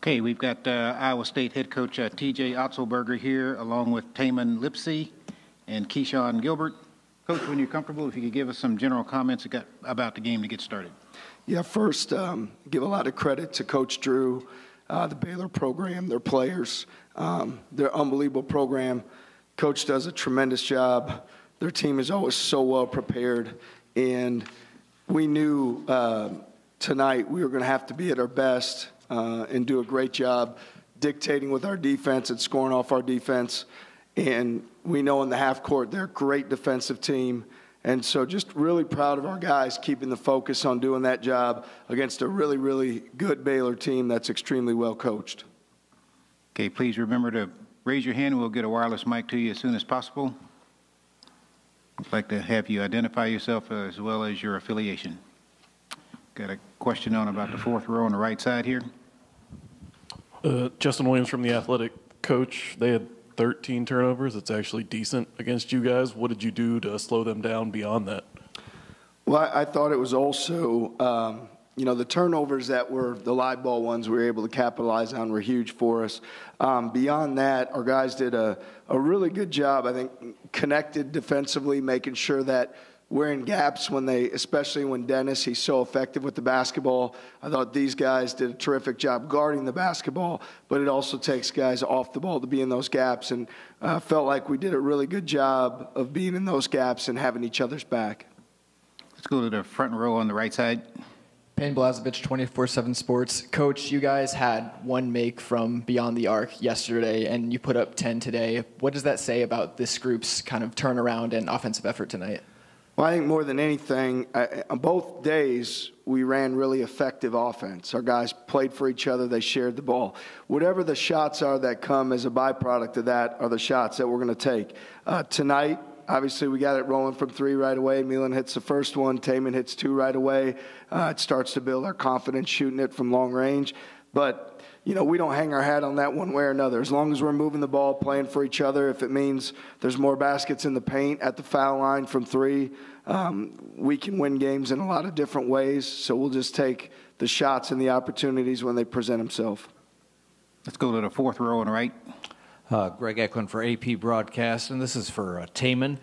Okay, we've got Iowa State head coach T.J. Otzelberger here, along with Tamin Lipsey and Keshon Gilbert. Coach, when you're comfortable, if you could give us some general comments about the game to get started. Yeah, first, give a lot of credit to Coach Drew, the Baylor program, their players, their unbelievable program. Coach does a tremendous job. Their team is always so well prepared, and we knew tonight we were going to have to be at our best and do a great job dictating with our defense and scoring off our defense. And we know in the half court they're a great defensive team. And so just really proud of our guys keeping the focus on doing that job against a really, really good Baylor team that's extremely well coached. Okay, please remember to raise your hand and we'll get a wireless mic to you as soon as possible. I'd like to have you identify yourself as well as your affiliation. Got a question on about the fourth row on the right side here. Justin Williams from The Athletic. Coach, they had 13 turnovers. It's actually decent against you guys. What did you do to slow them down beyond that? Well, I thought it was also, the turnovers that were the live ball ones we were able to capitalize on were huge for us. Beyond that, our guys did a really good job, I think, connected defensively, making sure that we're in gaps especially when Dennis, he's so effective with the basketball. I thought these guys did a terrific job guarding the basketball, but it also takes guys off the ball to be in those gaps, and felt like we did a really good job of being in those gaps and having each other's back. Let's go to the front row on the right side. Payne Blazevich, 24/7 Sports. Coach, you guys had one make from beyond the arc yesterday, and you put up 10 today. What does that say about this group's kind of turnaround and offensive effort tonight? Well, I think more than anything, on both days, we ran really effective offense. Our guys played for each other. They shared the ball. Whatever the shots are that come as a byproduct of that are the shots that we're going to take. Tonight, obviously, we got it rolling from three right away. Milan hits the first one. Tamin hits two right away. It starts to build our confidence shooting it from long range. But we don't hang our hat on that one way or another. As long as we're moving the ball, playing for each other, if it means there's more baskets in the paint at the foul line from three, we can win games in a lot of different ways. So we'll just take the shots and the opportunities when they present themselves. Let's go to the fourth row on the right. Greg Eklund for AP Broadcast, and this is for Tamin.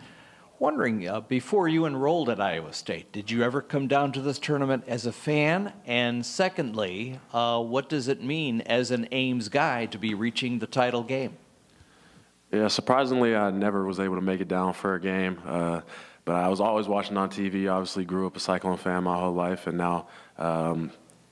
Wondering, before you enrolled at Iowa State, did you ever come down to this tournament as a fan? And secondly, what does it mean as an Ames guy to be reaching the title game? Yeah, surprisingly, I never was able to make it down for a game. But I was always watching on TV. Obviously grew up a Cyclone fan my whole life, and now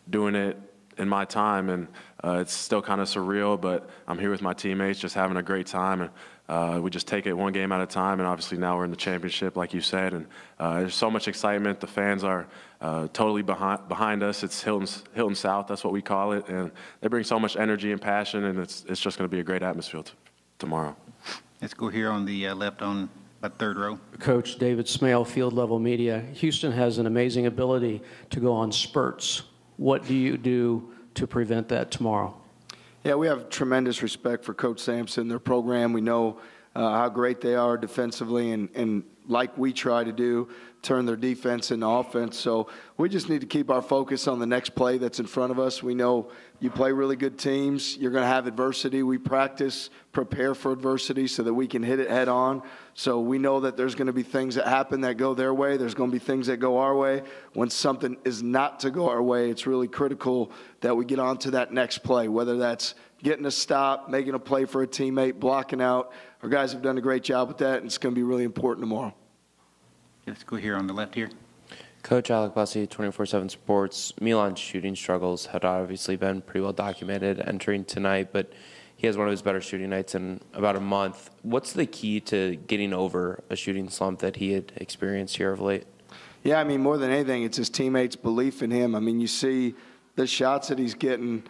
doing it in my time. And it's still kind of surreal, but I'm here with my teammates just having a great time. And we just take it one game at a time, and obviously now we're in the championship, like you said, and there's so much excitement. The fans are totally behind us. It's Hilton South, that's what we call it, and they bring so much energy and passion, and it's just going to be a great atmosphere tomorrow. Let's go here on the left on that third row. Coach David Smale, Field Level Media. Houston has an amazing ability to go on spurts. What do you do to prevent that tomorrow? Yeah, we have tremendous respect for Coach Sampson, their program. We know how great they are defensively, and like we try to do, turn their defense into offense. So we just need to keep our focus on the next play that's in front of us. We know you play really good teams. You're going to have adversity. We prepare for adversity so that we can hit it head on. So we know that there's going to be things that happen that go their way. There's going to be things that go our way. When something is not to go our way, it's really critical that we get on to that next play, whether that's getting a stop, making a play for a teammate, blocking out. Our guys have done a great job with that, and it's going to be really important tomorrow. Let's go here on the left here. Coach Alec Bussey, 24/7 Sports. Milan's shooting struggles had obviously been pretty well documented entering tonight, but he has one of his better shooting nights in about a month. What's the key to getting over a shooting slump that he had experienced here of late? Yeah, I mean, more than anything, it's his teammates' belief in him. I mean, you see the shots that he's getting.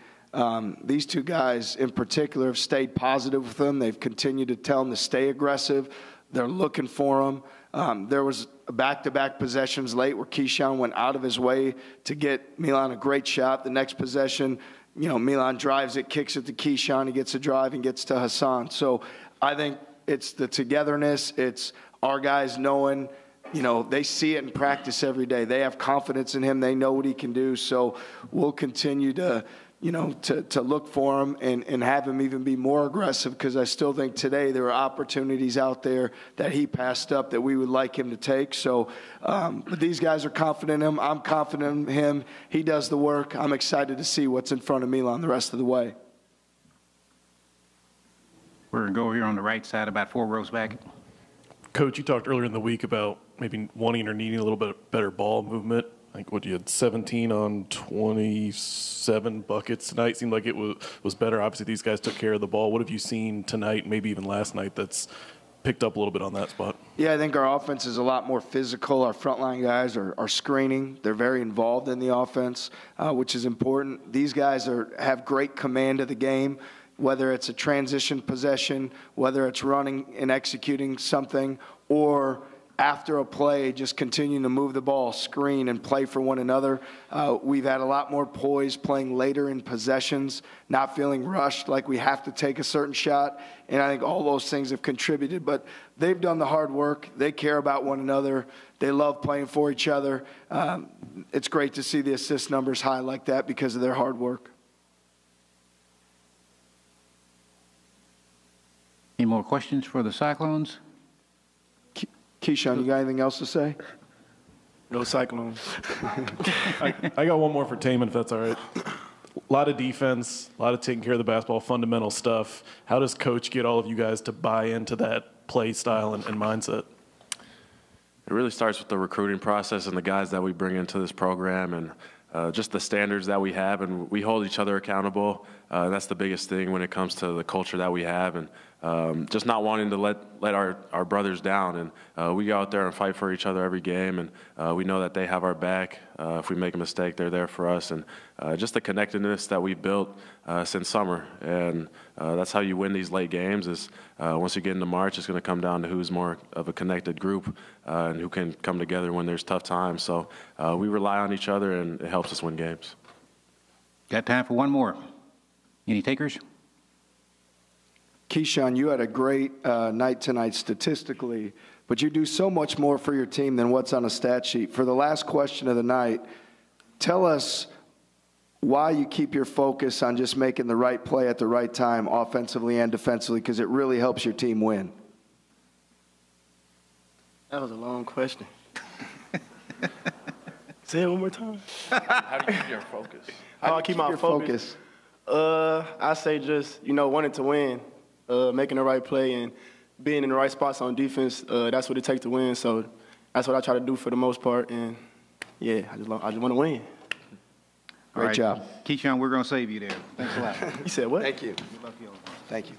These two guys in particular have stayed positive with him. They've continued to tell him to stay aggressive. They're looking for him. There was back-to-back possessions late where Keshon went out of his way to get Milan a great shot. The next possession, Milan drives it, kicks it to Keshon. He gets a drive and gets to Hassan. So I think it's the togetherness. It's our guys knowing, they see it in practice every day. They have confidence in him. They know what he can do. So we'll continue to to look for him and have him even be more aggressive, because I still think today there are opportunities out there that he passed up that we would like him to take. So, but these guys are confident in him. I'm confident in him. He does the work. I'm excited to see what's in front of Milan the rest of the way. We're going to go here on the right side, about 4 rows back. Coach, you talked earlier in the week about maybe wanting or needing a little bit better ball movement. I think you had 17 on 27 buckets tonight. Seemed like it was better. Obviously, these guys took care of the ball. What have you seen tonight, maybe even last night, that's picked up a little bit on that spot? Yeah, I think our offense is a lot more physical. Our frontline guys are screening. They're very involved in the offense, which is important. These guys have great command of the game, whether it's a transition possession, whether it's running and executing something, or after a play, just continuing to move the ball, screen, and play for one another. We've had a lot more poise playing later in possessions, not feeling rushed like we have to take a certain shot, and I think all those things have contributed. But they've done the hard work. They care about one another. They love playing for each other. It's great to see the assist numbers high like that because of their hard work. Any more questions for the Cyclones? Keshon, you got anything else to say? Go Cyclones. I got one more for Tamin, if that's all right. A lot of defense, a lot of taking care of the basketball, fundamental stuff. How does Coach get all of you guys to buy into that play style and mindset? It really starts with the recruiting process and the guys that we bring into this program, and just the standards that we have, and we hold each other accountable. That's the biggest thing when it comes to the culture that we have, and just not wanting to let our brothers down. And we go out there and fight for each other every game, and we know that they have our back. If we make a mistake, they're there for us. And just the connectedness that we've built since summer. And that's how you win these late games is once you get into March, it's going to come down to who's more of a connected group and who can come together when there's tough times. So we rely on each other, and it helps us win games. Got time for one more. Any takers? Keshon, you had a great night tonight statistically, but you do so much more for your team than what's on a stat sheet. For the last question of the night, tell us why you keep your focus on just making the right play at the right time, offensively and defensively, because it really helps your team win. That was a long question. Say it one more time. How do you keep your focus? How do I keep my focus? I say just, wanting to win, making the right play, and being in the right spots on defense. That's what it takes to win. So that's what I try to do for the most part. And, yeah, I just want to win. Great job. Keshon, we're going to save you there. Thanks a lot. You said what? Thank you. Thank you.